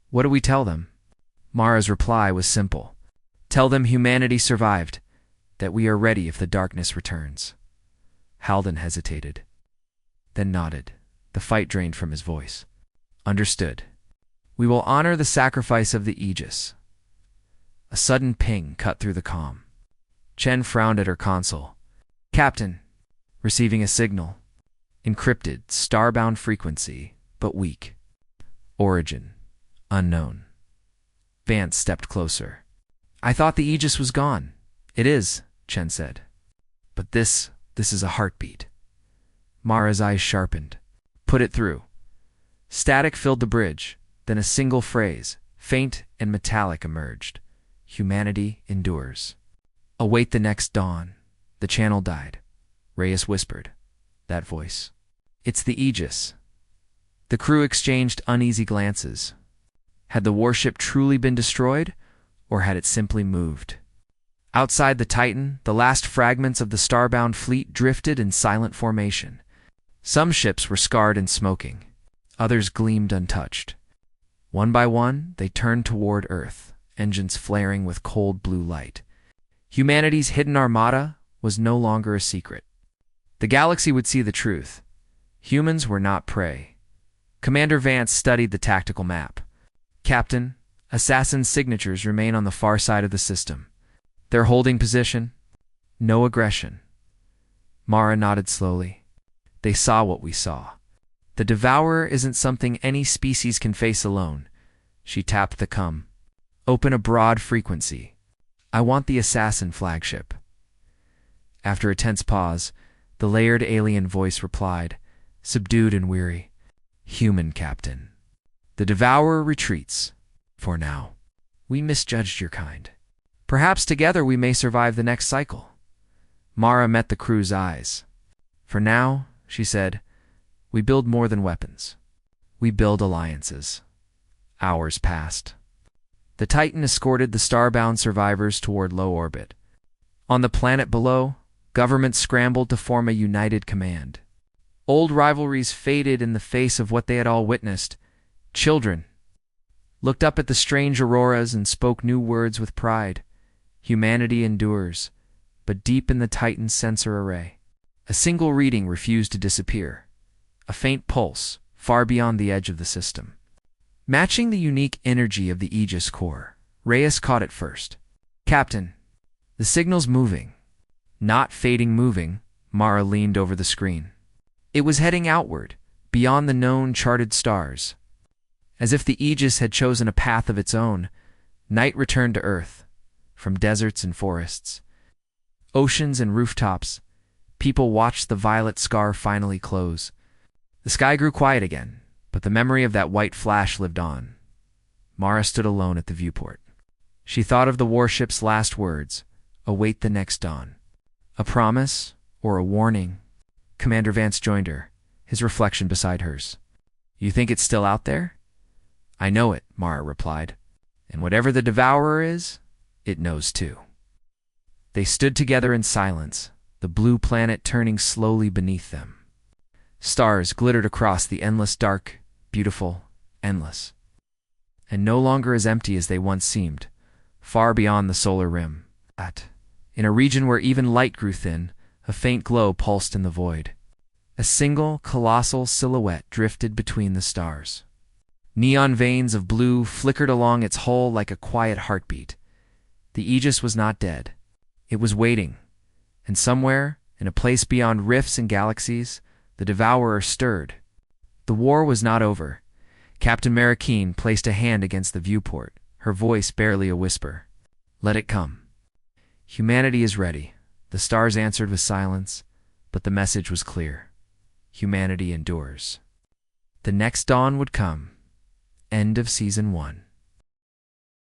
What do we tell them? Mara's reply was simple. Tell them humanity survived, that we are ready if the darkness returns. Halden hesitated, then nodded, the fight drained from his voice. Understood. We will honor the sacrifice of the Aegis. A sudden ping cut through the comm. Chen frowned at her console. Captain, receiving a signal. Encrypted, starbound frequency, but weak. Origin, unknown. Vance stepped closer. I thought the Aegis was gone. It is, Chen said. But this is a heartbeat. Mara's eyes sharpened. Put it through. Static filled the bridge, then a single phrase, faint and metallic, emerged. Humanity endures. Await the next dawn. The channel died. Reyes whispered. That voice. It's the Aegis. The crew exchanged uneasy glances. Had the warship truly been destroyed, or had it simply moved? Outside the Titan, the last fragments of the Starbound fleet drifted in silent formation. Some ships were scarred and smoking. Others gleamed untouched. One by one, they turned toward Earth, engines flaring with cold blue light. Humanity's hidden armada was no longer a secret. The galaxy would see the truth. Humans were not prey. Commander Vance studied the tactical map. Captain, assassin signatures remain on the far side of the system. Their holding position? No aggression. Mara nodded slowly. They saw what we saw. The Devourer isn't something any species can face alone. She tapped the CUM. Open a broad frequency. I want the assassin flagship. After a tense pause, the layered alien voice replied, subdued and weary. Human, Captain. The Devourer retreats. For now. We misjudged your kind. Perhaps together we may survive the next cycle. Mara met the crew's eyes. For now, she said, we build more than weapons. We build alliances. Hours passed. The Titan escorted the Starbound survivors toward low orbit. On the planet below, governments scrambled to form a united command. Old rivalries faded in the face of what they had all witnessed. Children, looked up at the strange auroras and spoke new words with pride. Humanity endures, but deep in the Titan's sensor array, a single reading refused to disappear, a faint pulse far beyond the edge of the system. Matching the unique energy of the Aegis core, Reyes caught it first. "Captain, the signal's moving." "Not fading moving," Mara leaned over the screen. It was heading outward, beyond the known charted stars. As if the Aegis had chosen a path of its own, night returned to Earth, from deserts and forests, oceans and rooftops. People watched the violet scar finally close. The sky grew quiet again, but the memory of that white flash lived on. Mara stood alone at the viewport. She thought of the warship's last words, "Await the next dawn." A promise or a warning? Commander Vance joined her, his reflection beside hers. "You think it's still out there?" "I know it," Mara replied. "And whatever the Devourer is, it knows too." They stood together in silence, the blue planet turning slowly beneath them. Stars glittered across the endless dark, beautiful, endless, and no longer as empty as they once seemed, far beyond the solar rim. In a region where even light grew thin, a faint glow pulsed in the void. A single, colossal silhouette drifted between the stars. Neon veins of blue flickered along its hull like a quiet heartbeat. The Aegis was not dead. It was waiting, and somewhere, in a place beyond rifts and galaxies, the Devourer stirred. The war was not over. Captain Mara Keene placed a hand against the viewport, her voice barely a whisper. "Let it come." "Humanity is ready," the stars answered with silence, but the message was clear. Humanity endures. The next dawn would come. End of Season 1.